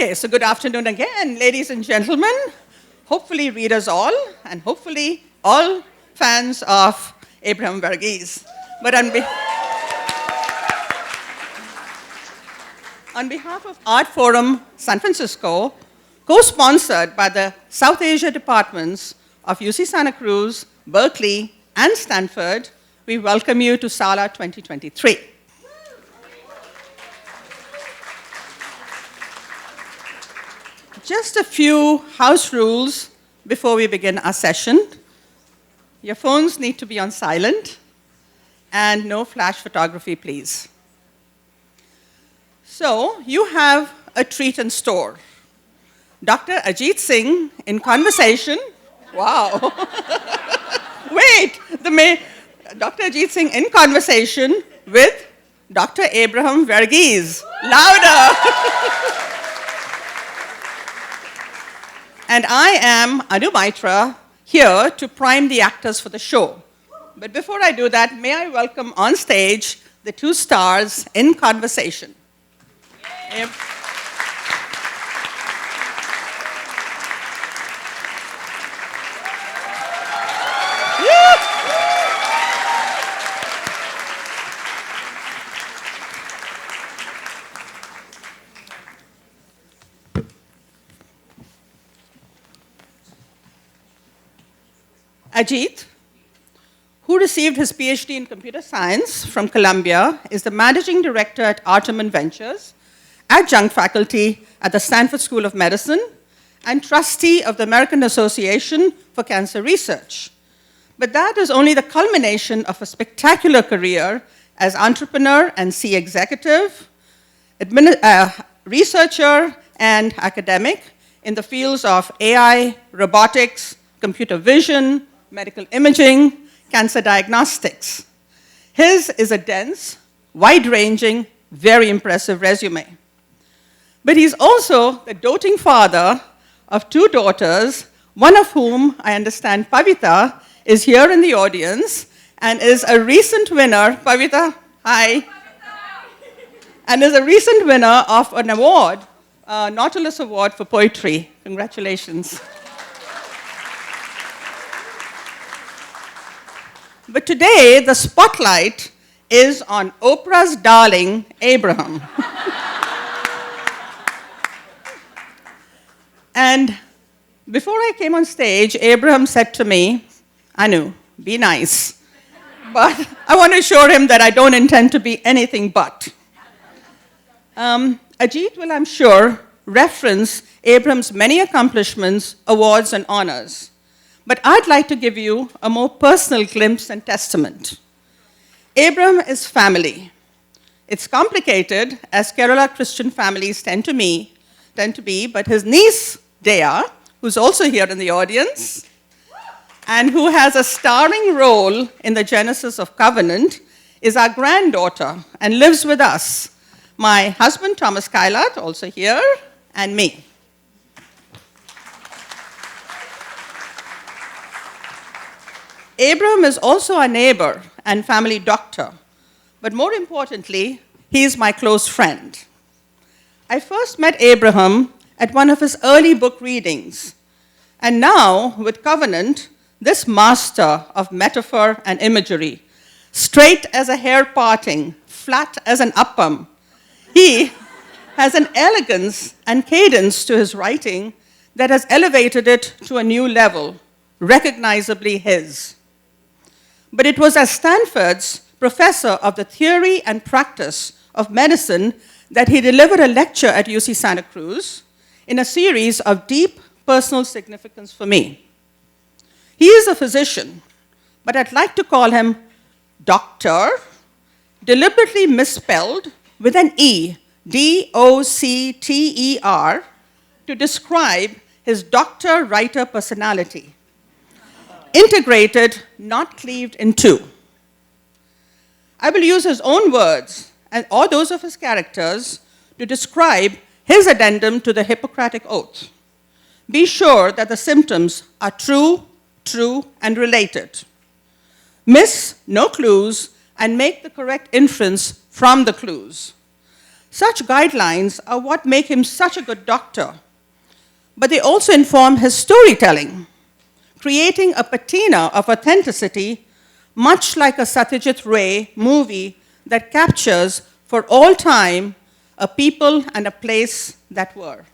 Okay, so good afternoon again, ladies and gentlemen. Hopefully readers all, and hopefully all fans of Abraham Verghese. But on behalf of Art Forum San Francisco, co-sponsored by the South Asia departments of UC Santa Cruz, Berkeley, and Stanford, we welcome you to SALA 2023. Just a few house rules before we begin our session. Your phones need to be on silent, and no flash photography, please. So, you have a treat in store. Dr. Ajit Singh in conversation. Wow. Wait, Dr. Ajit Singh in conversation with Dr. Abraham Verghese. Louder. And I am Anu Maitra, here to prime the actors for the show. But before I do that, may I welcome on stage the two stars in conversation. Ajit, who received his PhD in computer science from Columbia, is the managing director at Arteman Ventures, adjunct faculty at the Stanford School of Medicine, and trustee of the American Association for Cancer Research. But that is only the culmination of a spectacular career as entrepreneur and C executive, researcher, and academic in the fields of AI, robotics, computer vision, medical imaging, cancer diagnostics. His is a dense, wide-ranging, very impressive resume. But he's also the doting father of two daughters, one of whom, I understand, Pavita, is here in the audience and is a recent winner. Pavita, hi. And is a recent winner of an award, Nautilus Award for Poetry. Congratulations. But today, the spotlight is on Oprah's darling, Abraham. And before I came on stage, Abraham said to me, Anu, be nice. But I want to assure him that I don't intend to be anything but. Ajit will, I'm sure, reference Abraham's many accomplishments, awards, and honors. But I'd like to give you a more personal glimpse and testament. Abraham is family. It's complicated, as Kerala Christian families tend to be, but his niece, Dea, who's also here in the audience, and who has a starring role in the genesis of Covenant, is our granddaughter and lives with us. My husband, Thomas Kailat, also here, and me. Abraham is also a neighbor and family doctor, but more importantly, he is my close friend. I first met Abraham at one of his early book readings, and now, with Covenant, this master of metaphor and imagery, straight as a hair parting, flat as an appam, he has an elegance and cadence to his writing that has elevated it to a new level, recognizably his. But it was as Stanford's professor of the theory and practice of medicine that he delivered a lecture at UC Santa Cruz in a series of deep personal significance for me. He is a physician, but I'd like to call him doctor, deliberately misspelled with an E, D-O-C-T-E-R, to describe his doctor-writer personality. Integrated, not cleaved in two. I will use his own words, or those of his characters, to describe his addendum to the Hippocratic Oath. Be sure that the symptoms are true, and related. Miss no clues, and make the correct inference from the clues. Such guidelines are what make him such a good doctor, but they also inform his storytelling, creating a patina of authenticity, much like a Satyajit Ray movie that captures for all time a people and a place that were.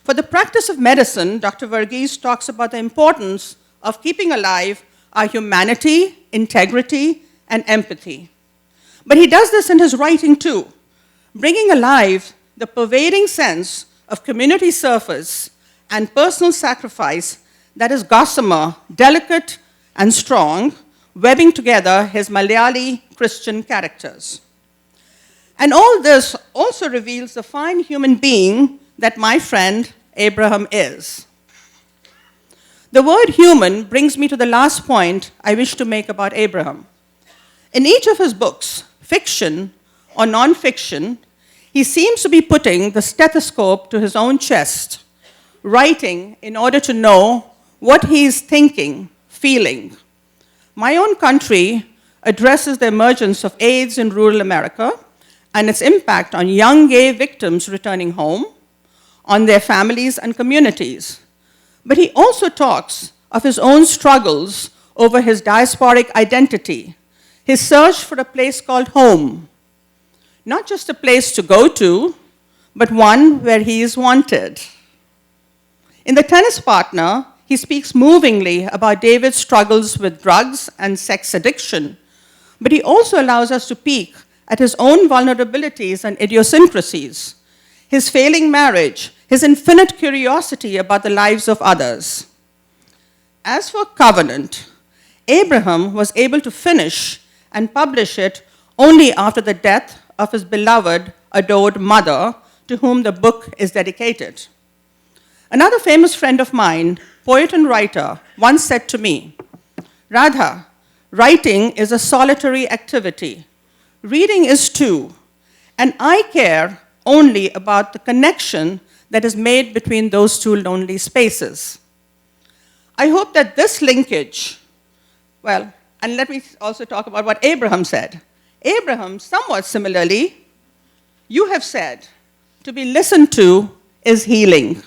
For the practice of medicine, Dr. Verghese talks about the importance of keeping alive our humanity, integrity, and empathy. But he does this in his writing too, bringing alive the pervading sense of community service and personal sacrifice that is gossamer, delicate and strong, webbing together his Malayali Christian characters. And all this also reveals the fine human being that my friend Abraham is. The word human brings me to the last point I wish to make about Abraham. In each of his books, fiction or non-fiction, he seems to be putting the stethoscope to his own chest, writing in order to know what he is thinking, feeling. My own country addresses the emergence of AIDS in rural America and its impact on young gay victims returning home, on their families and communities. But he also talks of his own struggles over his diasporic identity, his search for a place called home. Not just a place to go to, but one where he is wanted. In The Tennis Partner, he speaks movingly about David's struggles with drugs and sex addiction, but he also allows us to peek at his own vulnerabilities and idiosyncrasies, his failing marriage, his infinite curiosity about the lives of others. As for Covenant, Abraham was able to finish and publish it only after the death of his beloved, adored mother, to whom the book is dedicated. Another famous friend of mine, poet and writer, once said to me, "Radha, writing is a solitary activity. Reading is too, and I care only about the connection that is made between those two lonely spaces." I hope that this linkage, well, and let me also talk about what Abraham said. Abraham, somewhat similarly, you have said, to be listened to is healing.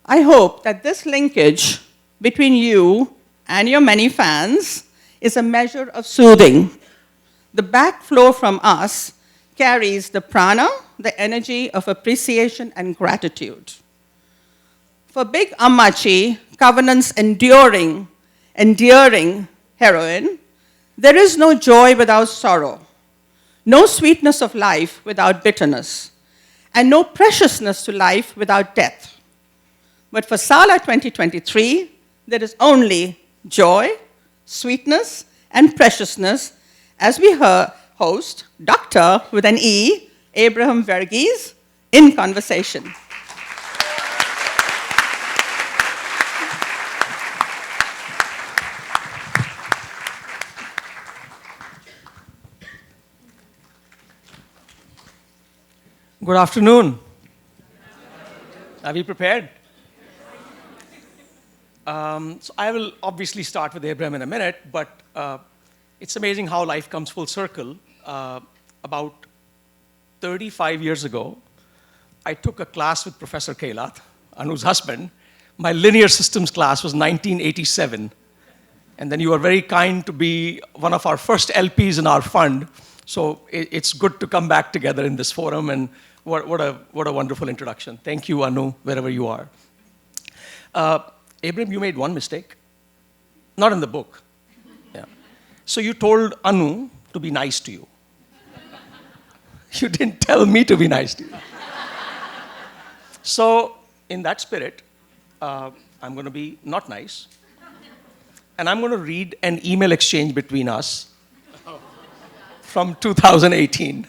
I hope that this linkage between you and your many fans is a measure of soothing. The backflow from us carries the prana, the energy of appreciation and gratitude. For Big Ammachi, Covenant's endearing heroine, there is no joy without sorrow, no sweetness of life without bitterness, and no preciousness to life without death. But for SALA 2023, there is only joy, sweetness, and preciousness as we host Dr. with an E, Abraham Verghese, in conversation. Good afternoon. Are we prepared? So I will obviously start with Abraham in a minute, but it's amazing how life comes full circle. About 35 years ago, I took a class with Professor Kailath, Anu's husband. My linear systems class was 1987. And then you were very kind to be one of our first LPs in our fund. So it's good to come back together in this forum, and what a wonderful introduction. Thank you, Anu, wherever you are. Abraham, you made one mistake. Not in the book. Yeah. So you told Anu to be nice to you. You didn't tell me to be nice to you. So in that spirit, I'm going to be not nice. And I'm going to read an email exchange between us from 2018.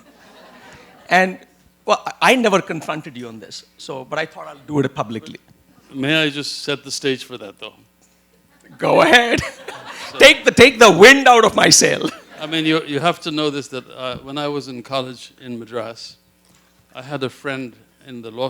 And, well, I never confronted you on this, but I thought I'll do it publicly. May I just set the stage for that, though? Go ahead. So, take the wind out of my sail. I mean, you have to know this, that when I was in college in Madras, I had a friend in the law